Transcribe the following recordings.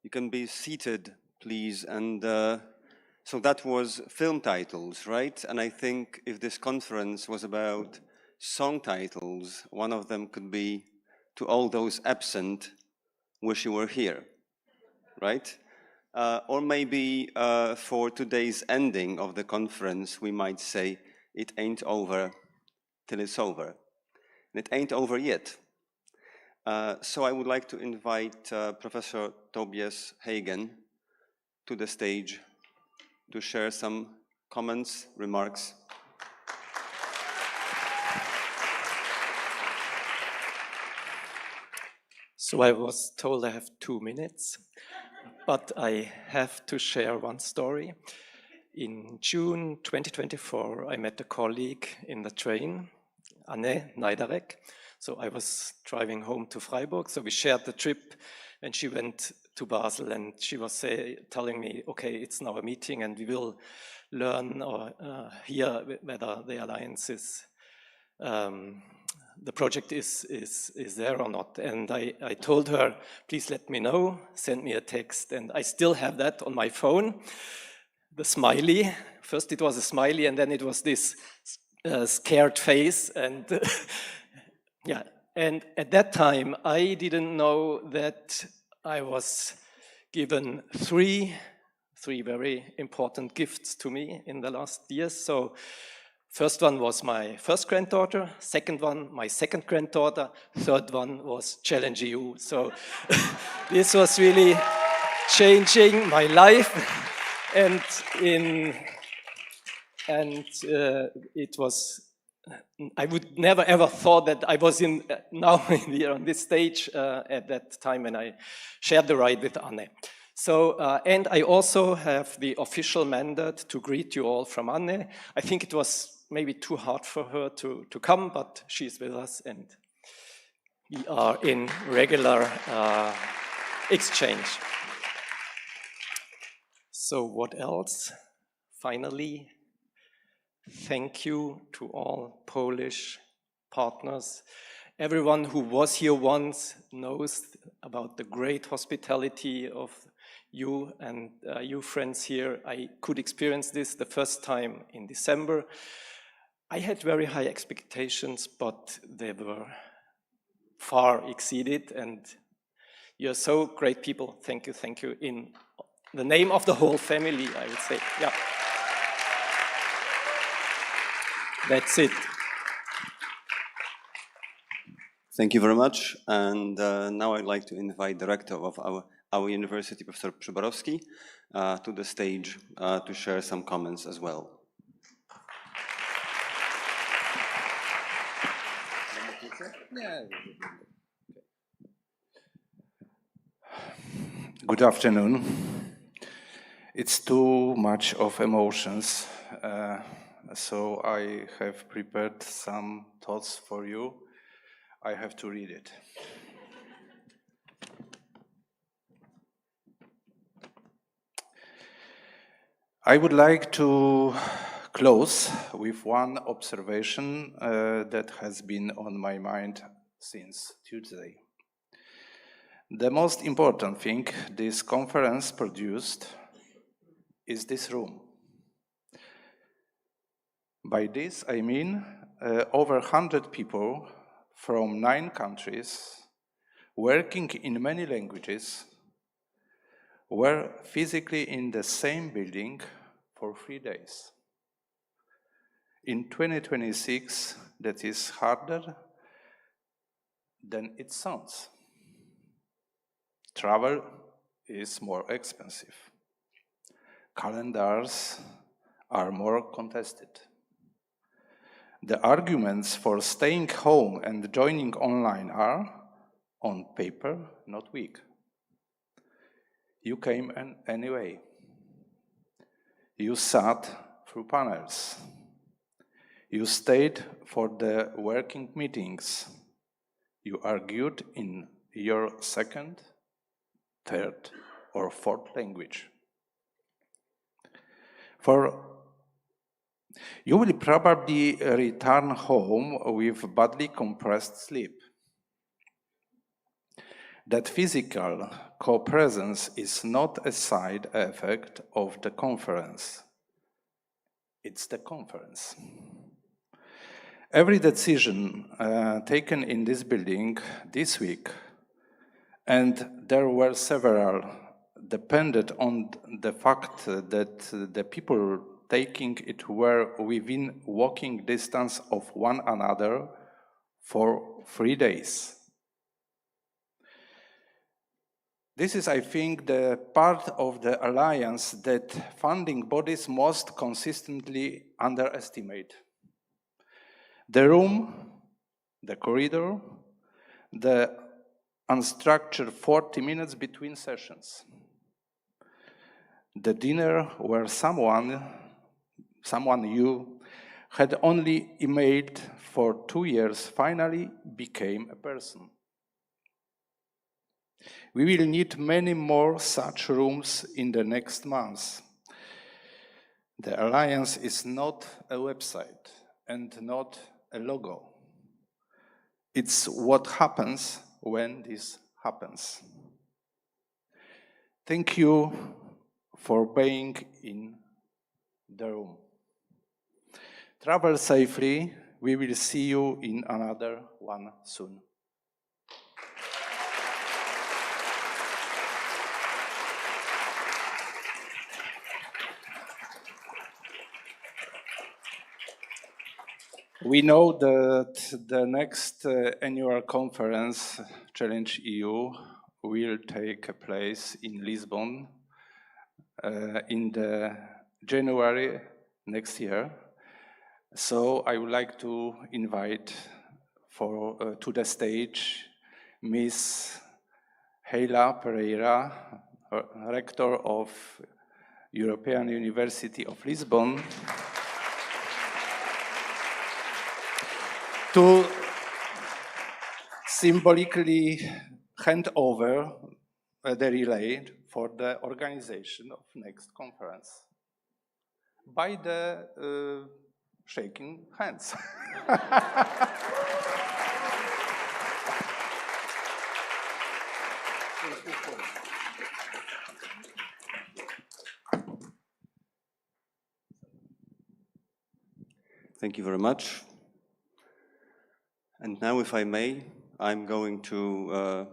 You can be seated, please. And so that was film titles, right? And I think if this conference was about song titles, one of them could be To All Those Absent, Wish You Were Here, right? Or maybe for today's ending of the conference, we might say, it ain't over till it's over. And it ain't over yet. So I would like to invite Professor Tobias Hagen to the stage to share some comments, remarks. So I was told I have 2 minutes, but I have to share one story. In June 2024, I met a colleague in the train, Anne Neiderek. So I was driving home to Freiburg, so we shared the trip, and she went to Basel, and she was telling me, okay, it's now a meeting, and we will learn or hear whether the alliance is, the project is there or not. And I told her, please let me know, send me a text, and I still have that on my phone, the smiley. First it was a smiley, and then it was this scared face, and yeah, and at that time, I didn't know that I was given three very important gifts to me in the last years. So first one was my first granddaughter, second one, my second granddaughter, third one was ChallengeEU. So this was really changing my life, and it was, I would never ever thought that I was now here on this stage at that time when I shared the ride with Anne. So, and I also have the official mandate to greet you all from Anne. I think it was maybe too hard for her to come, but she's with us and we are in regular exchange. So what else? Finally, thank you to all Polish partners. Everyone who was here once knows about the great hospitality of you and you friends here. I could experience this the first time in December. I had very high expectations, but they were far exceeded, and you're so great people. Thank you, in the name of the whole family, I would say. Yeah. That's it. Thank you very much. And now I'd like to invite the rector of our university, Professor Przyborowski, to the stage to share some comments as well. Good afternoon. It's too much of emotions. So I have prepared some thoughts for you. I have to read it. I would like to close with one observation that has been on my mind since Tuesday. The most important thing this conference produced is this room. By this, I mean over 100 people from 9 countries working in many languages were physically in the same building for 3 days. In 2026, that is harder than it sounds. Travel is more expensive. Calendars are more contested. The arguments for staying home and joining online are, on paper, not weak. You came anyway. You sat through panels. You stayed for the working meetings. You argued in your second, third, or fourth language. You will probably return home with badly compressed sleep. that physical co-presence is not a side effect of the conference. It's the conference. Every decision taken in this building this week, and there were several, depended on the fact that the people taking it were within walking distance of one another for 3 days. This is, I think, the part of the alliance that funding bodies most consistently underestimate. The room, the corridor, the unstructured 40 minutes between sessions. The dinner where someone you had only emailed for 2 years finally became a person. We will need many more such rooms in the next months. The Alliance is not a website and not a logo. It's what happens when this happens. Thank you for being in the room. Travel safely. We will see you in another one soon. We know that the next annual conference, ChallengeEU, will take place in Lisbon in the January next year. So I would like to invite to the stage Ms. Heila Pereira, Rector of European University of Lisbon, to symbolically hand over the relay for the organization of next conference by the shaking hands. Thank you very much. And now, if I may, I'm going to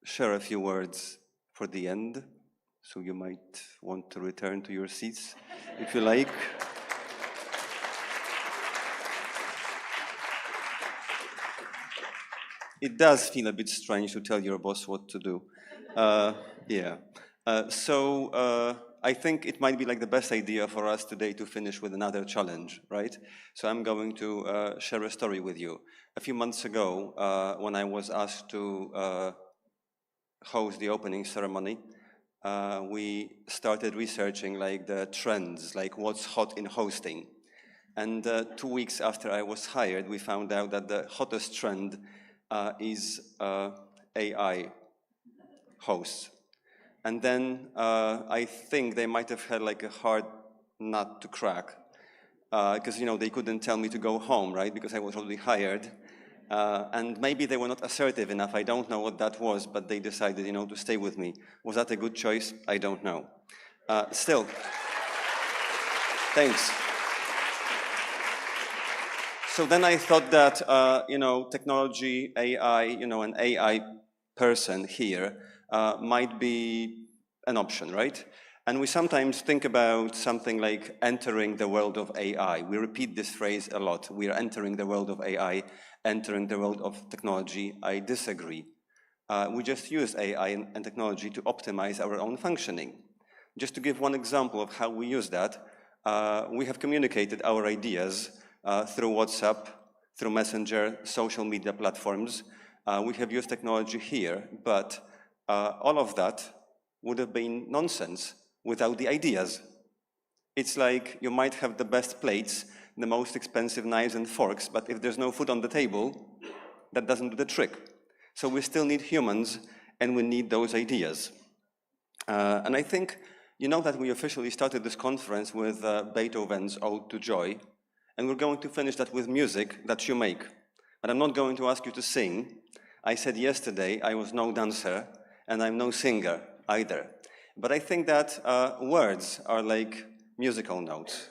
share a few words for the end, so you might want to return to your seats if you like. It does feel a bit strange to tell your boss what to do. I think it might be like the best idea for us today to finish with another challenge, right? So I'm going to share a story with you. A few months ago, when I was asked to host the opening ceremony, we started researching like the trends, like what's hot in hosting. And 2 weeks after I was hired, we found out that the hottest trend is AI hosts. And then I think they might have had like a hard nut to crack because they couldn't tell me to go home, right? Because I was already hired. And maybe they were not assertive enough. I don't know what that was, but they decided, to stay with me. Was that a good choice? I don't know. Still, thanks. So then I thought that, technology, AI, an AI person here might be an option, right? And we sometimes think about something like entering the world of AI. We repeat this phrase a lot. We are entering the world of AI, entering the world of technology. I disagree. We just use AI and technology to optimize our own functioning. Just to give one example of how we use that, we have communicated our ideas through WhatsApp, through Messenger, social media platforms. We have used technology here, but all of that would have been nonsense without the ideas. It's like you might have the best plates, the most expensive knives and forks, but if there's no food on the table, that doesn't do the trick. So we still need humans, and we need those ideas. And I think, that we officially started this conference with Beethoven's Ode to Joy, and we're going to finish that with music that you make. But I'm not going to ask you to sing. I said yesterday I was no dancer and I'm no singer either. But I think that words are like musical notes,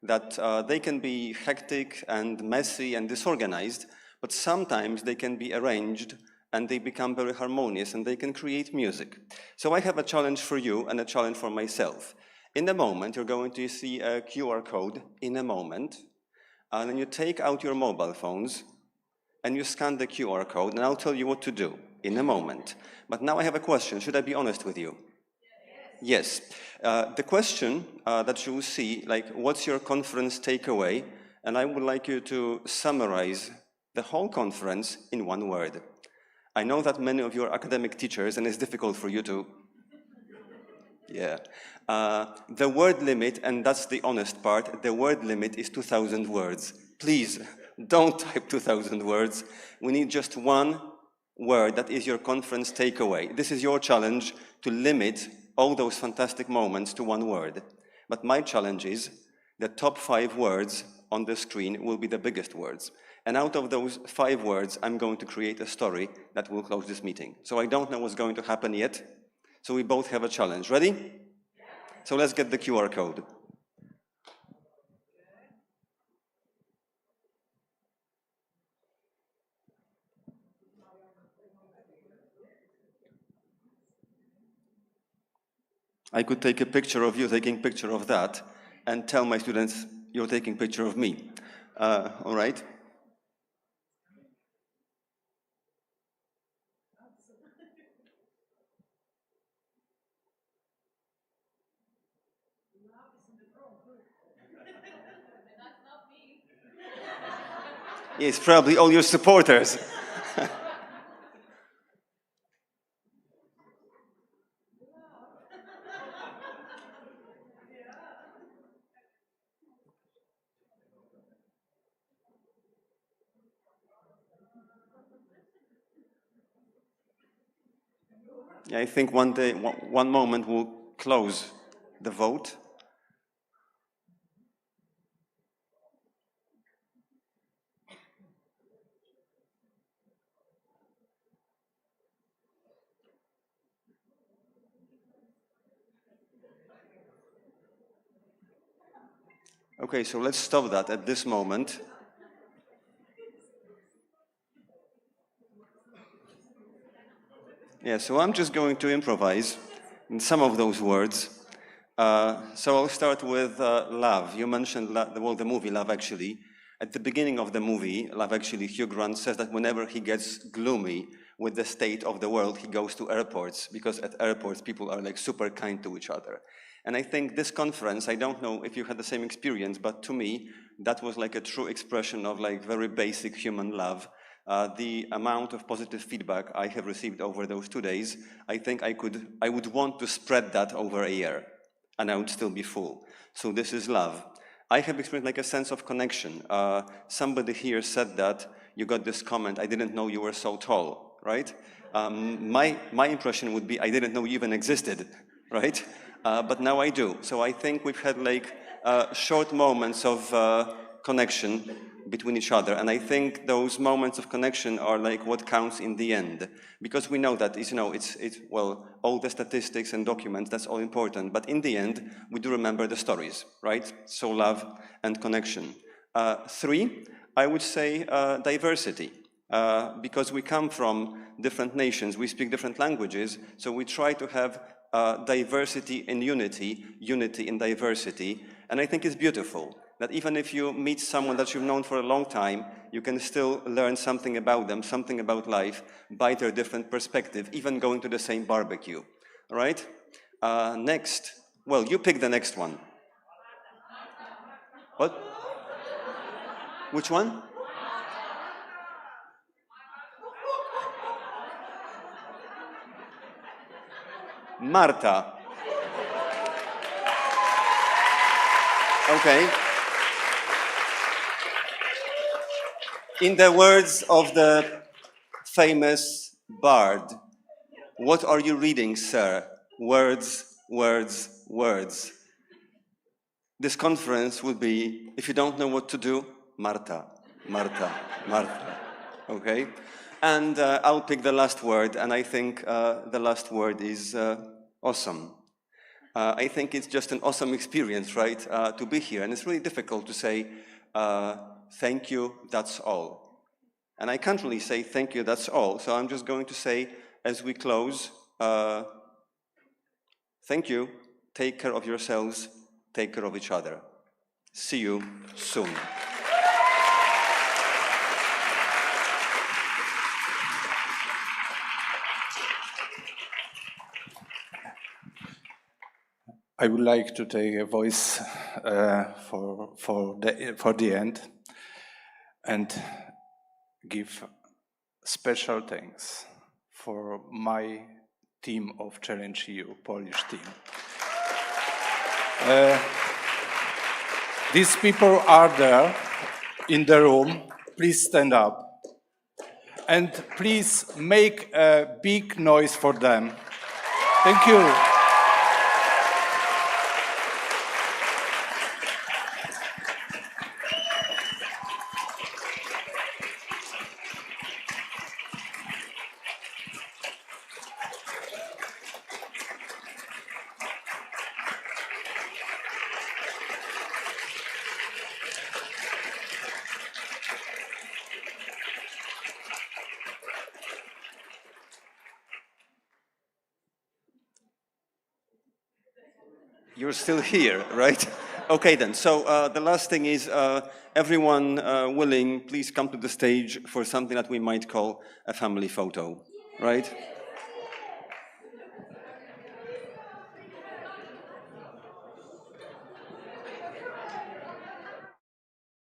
that they can be hectic and messy and disorganized, but sometimes they can be arranged and they become very harmonious and they can create music. So I have a challenge for you and a challenge for myself. In a moment, you're going to see a QR code in a moment, and then you take out your mobile phones and you scan the QR code, and I'll tell you what to do in a moment. But now I have a question. Should I be honest with you? Yes. The question that you will see, like, what's your conference takeaway? And I would like you to summarize the whole conference in one word. I know that many of you are academic teachers, and it's difficult for you to... Yeah. The word limit, and that's the honest part, the word limit is 2,000 words. Please, don't type 2,000 words. We need just one word that is your conference takeaway. This is your challenge, to limit all those fantastic moments to one word. But my challenge is the top 5 words on the screen will be the biggest words. And out of those 5 words, I'm going to create a story that will close this meeting. So I don't know what's going to happen yet. So we both have a challenge. Ready? So let's get the QR code. I could take a picture of you taking a picture of that and tell my students you're taking a picture of me. All right? Yes, probably all your supporters. Yeah, I think one day, one moment we'll close the vote. Okay, so let's stop that at this moment. Yeah, so I'm just going to improvise in some of those words. So I'll start with love. You mentioned the movie Love Actually. At the beginning of the movie, Love Actually, Hugh Grant says that whenever he gets gloomy with the state of the world, he goes to airports, because at airports people are like super kind to each other. And I think this conference, I don't know if you had the same experience, but to me, that was like a true expression of like very basic human love. The amount of positive feedback I have received over those 2 days, I think I would want to spread that over a year, and I would still be full. So this is love. I have experienced like a sense of connection. Somebody here said that you got this comment, I didn't know you were so tall, right? My impression would be, I didn't know you even existed, right? But now I do. So I think we've had like short moments of connection between each other. And I think those moments of connection are like what counts in the end. Because we know that well, all the statistics and documents, that's all important. But in the end, we do remember the stories, right? So love and connection. 3, I would say diversity. Because we come from different nations, we speak different languages, so we try to have diversity in unity, unity in diversity. And I think it's beautiful that even if you meet someone that you've known for a long time, you can still learn something about them, something about life, by their different perspective, even going to the same barbecue, all right? Next, well, you pick the next one. What? Which one? Marta. Okay. In the words of the famous bard, what are you reading, sir? Words, words, words. This conference will be, if you don't know what to do, Marta, Marta, Marta. Okay? And I'll pick the last word, and I think the last word is awesome. I think it's just an awesome experience, right, to be here. And it's really difficult to say, thank you, that's all. And I can't really say thank you, that's all. So I'm just going to say, as we close, thank you, take care of yourselves, take care of each other. See you soon. I would like to take a voice for the end and give special thanks for my team of ChallengeEU, Polish team. These people are there in the room. Please stand up. And please make a big noise for them. Thank you. You're still here, right? Okay then, so the last thing is everyone willing, please come to the stage for something that we might call a family photo, right?